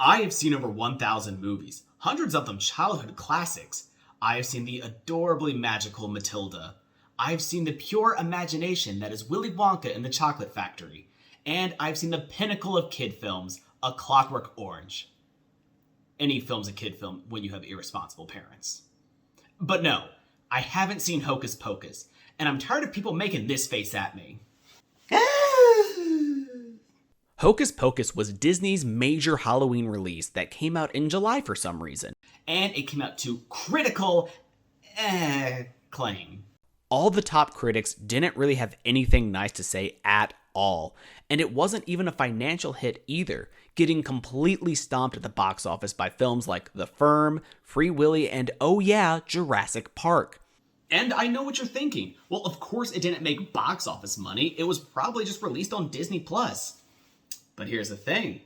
I have seen over 1,000 movies, hundreds of them childhood classics. I have seen the adorably magical Matilda. I have seen the pure imagination that is Willy Wonka in the Chocolate Factory. And I've seen the pinnacle of kid films, A Clockwork Orange. Any film's a kid film when you have irresponsible parents. But no, I haven't seen Hocus Pocus, and I'm tired of people making this face at me. Hocus Pocus was Disney's major Halloween release that came out in July for some reason. And it came out to critical acclaim. All the top critics didn't really have anything nice to say at all, and it wasn't even a financial hit either, getting completely stomped at the box office by films like The Firm, Free Willy, and oh yeah, Jurassic Park. And I know what you're thinking. Well, of course it didn't make box office money. It was probably just released on Disney+. But here's the thing.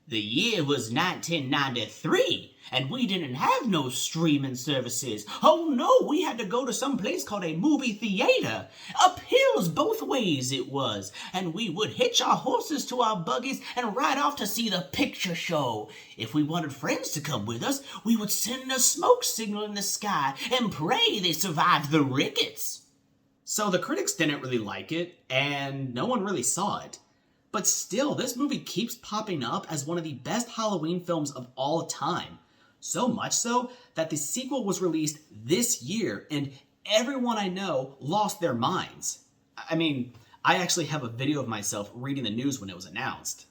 The year was 1993, and we didn't have no streaming services. Oh no, we had to go to some place called a movie theater. Up hills both ways it was, and we would hitch our horses to our buggies and ride off to see the picture show. If we wanted friends to come with us, we would send a smoke signal in the sky and pray they survived the rickets. So the critics didn't really like it, and no one really saw it. But still, this movie keeps popping up as one of the best Halloween films of all time. So much so that the sequel was released this year and everyone I know lost their minds. I mean, I actually have a video of myself reading the news when it was announced.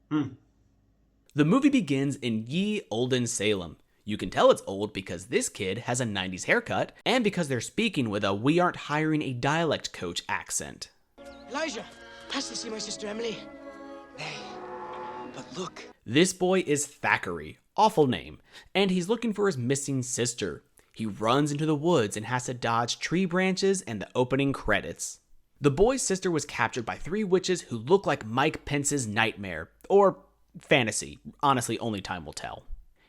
The movie begins in ye olden Salem. You can tell it's old because this kid has a 90s haircut and because they're speaking with a "we aren't hiring a dialect coach" accent. Elijah! Pass to see my sister Emily. Hey, but look. This boy is Thackeray, awful name, and he's looking for his missing sister. He runs into the woods and has to dodge tree branches and the opening credits. The boy's sister was captured by 3 witches who look like Mike Pence's nightmare, or fantasy. Honestly, only time will tell.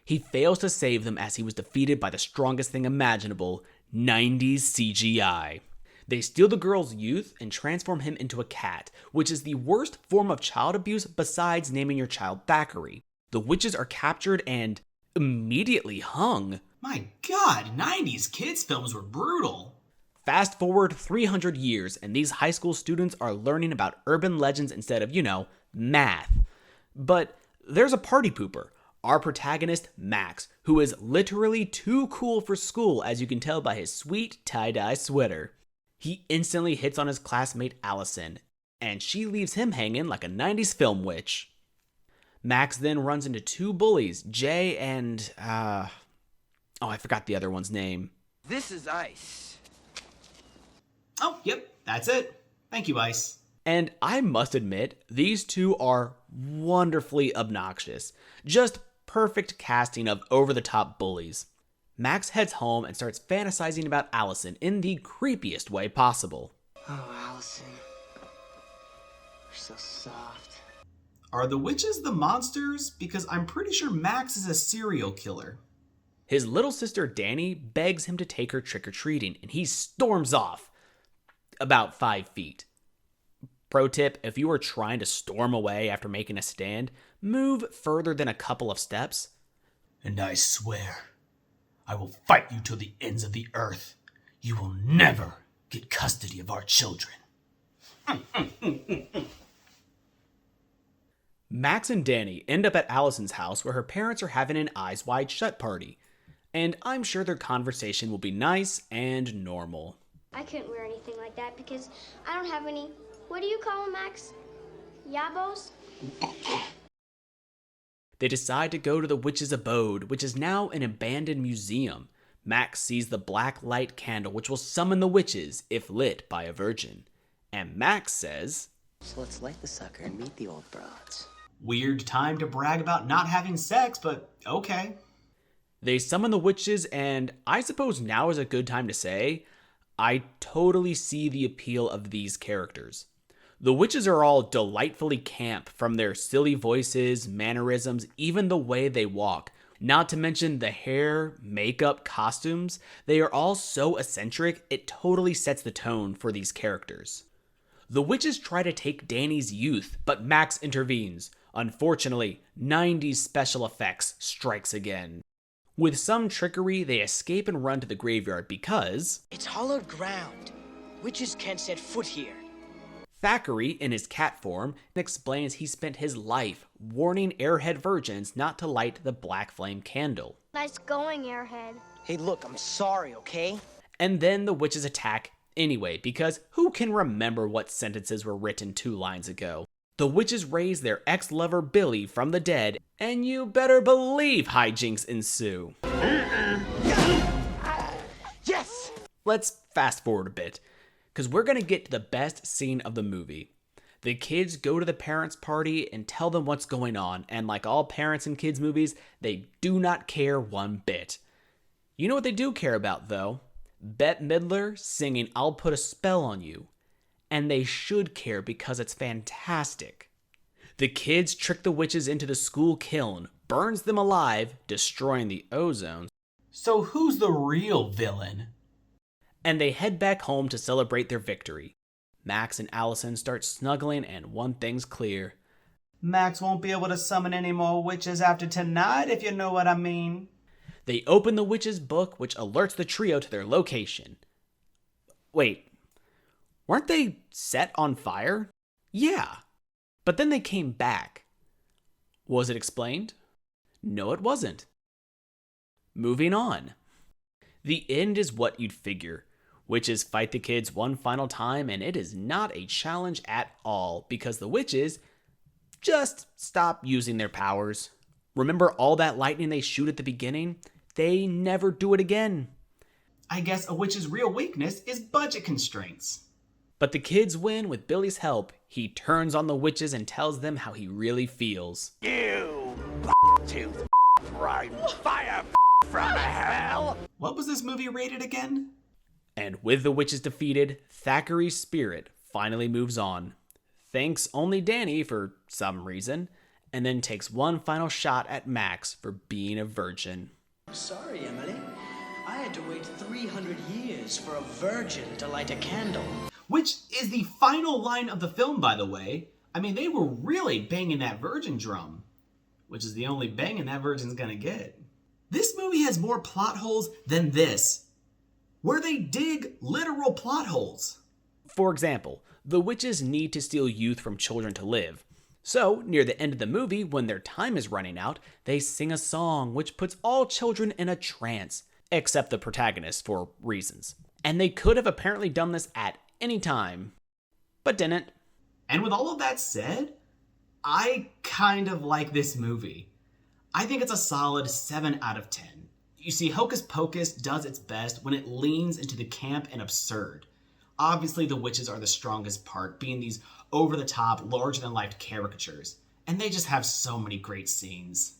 He fails to save them as he was defeated by the strongest thing imaginable, 90s CGI. They steal the girl's youth and transform him into a cat, which is the worst form of child abuse besides naming your child Thackeray. The witches are captured and immediately hung. My God, 90s kids films were brutal. Fast forward 300 years and these high school students are learning about urban legends instead of, math. But there's a party pooper, our protagonist Max, who is literally too cool for school, as you can tell by his sweet tie-dye sweater. He instantly hits on his classmate Allison, and she leaves him hanging like a 90s film witch. Max then runs into 2 bullies, Jay and, I forgot the other one's name. This is Ice. Oh, yep, that's it. Thank you, Ice. And I must admit, these 2 are wonderfully obnoxious. Just perfect casting of over-the-top bullies. Max heads home and starts fantasizing about Allison in the creepiest way possible. Oh, Allison. You're so soft. Are the witches the monsters? Because I'm pretty sure Max is a serial killer. His little sister Danny begs him to take her trick-or-treating, and he storms off about 5 feet. Pro tip, if you are trying to storm away after making a stand, move further than a couple of steps. And I swear, I will fight you to the ends of the earth. You will never get custody of our children. Max and Danny end up at Allison's house where her parents are having an eyes wide shut party. And I'm sure their conversation will be nice and normal. I couldn't wear anything like that because I don't have any, what do you call them, Max? Yabos? They decide to go to the witch's abode, which is now an abandoned museum. Max sees the black light candle, which will summon the witches if lit by a virgin. And Max says, "So let's light the sucker and meet the old broads." Weird time to brag about not having sex, but okay. They summon the witches, and I suppose now is a good time to say, I totally see the appeal of these characters. The witches are all delightfully camp, from their silly voices, mannerisms, even the way they walk. Not to mention the hair, makeup, costumes. They are all so eccentric, it totally sets the tone for these characters. The witches try to take Danny's youth, but Max intervenes. Unfortunately, 90s special effects strikes again. With some trickery, they escape and run to the graveyard because It's hollowed ground. Witches can't set foot here. Thackeray, in his cat form, explains he spent his life warning airhead virgins not to light the black flame candle. Nice going, Airhead. Hey, look, I'm sorry, okay? And then the witches attack anyway, because who can remember what sentences were written 2 lines ago? The witches raise their ex-lover Billy from the dead, and you better believe hijinks ensue. Yes! Let's fast forward a bit, because we're going to get to the best scene of the movie. The kids go to the parents' party and tell them what's going on, and like all parents in kids' movies, they do not care one bit. You know what they do care about, though? Bette Midler singing I'll Put a Spell on You. And they should care because it's fantastic. The kids trick the witches into the school kiln, burns them alive, destroying the ozone. So who's the real villain? And they head back home to celebrate their victory. Max and Allison start snuggling, and one thing's clear. Max won't be able to summon any more witches after tonight, if you know what I mean. They open the witch's book, which alerts the trio to their location. Wait, weren't they set on fire? Yeah, but then they came back. Was it explained? No, it wasn't. Moving on. The end is what you'd figure. Witches fight the kids one final time, and it is not a challenge at all because the witches just stop using their powers. Remember all that lightning they shoot at the beginning? They never do it again. I guess a witch's real weakness is budget constraints. But the kids win with Billy's help. He turns on the witches and tells them how he really feels. You tooth rhyme fire from hell. What was this movie rated again? And with the witches defeated, Thackeray's spirit finally moves on. Thanks only Danny for some reason, and then takes one final shot at Max for being a virgin. Sorry, Emily. I had to wait 300 years for a virgin to light a candle. Which is the final line of the film, by the way. I mean, they were really banging that virgin drum, which is the only banging that virgin's gonna get. This movie has more plot holes than this, where they dig literal plot holes. For example, the witches need to steal youth from children to live. So, near the end of the movie, when their time is running out, they sing a song which puts all children in a trance, except the protagonist for reasons. And they could have apparently done this at any time, but didn't. And with all of that said, I kind of like this movie. I think it's a solid 7 out of 10. You see, Hocus Pocus does its best when it leans into the camp and absurd. Obviously, the witches are the strongest part, being these over-the-top, larger-than-life caricatures. And they just have so many great scenes.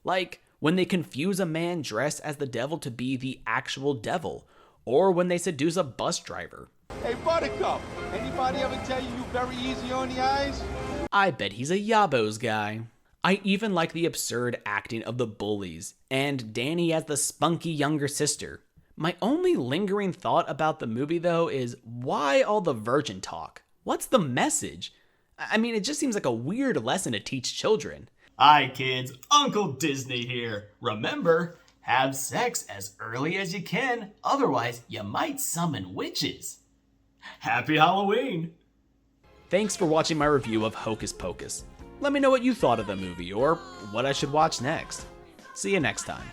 Like when they confuse a man dressed as the devil to be the actual devil, or when they seduce a bus driver. Hey, Buttercup, anybody ever tell you very easy on the eyes? I bet he's a Yabos guy. I even like the absurd acting of the bullies, and Danny as the spunky younger sister. My only lingering thought about the movie, though, is why all the virgin talk? What's the message? I mean, it just seems like a weird lesson to teach children. Hi kids, Uncle Disney here. Remember, have sex as early as you can, otherwise you might summon witches. Happy Halloween! Thanks for watching my review of Hocus Pocus. Let me know what you thought of the movie, or what I should watch next. See you next time.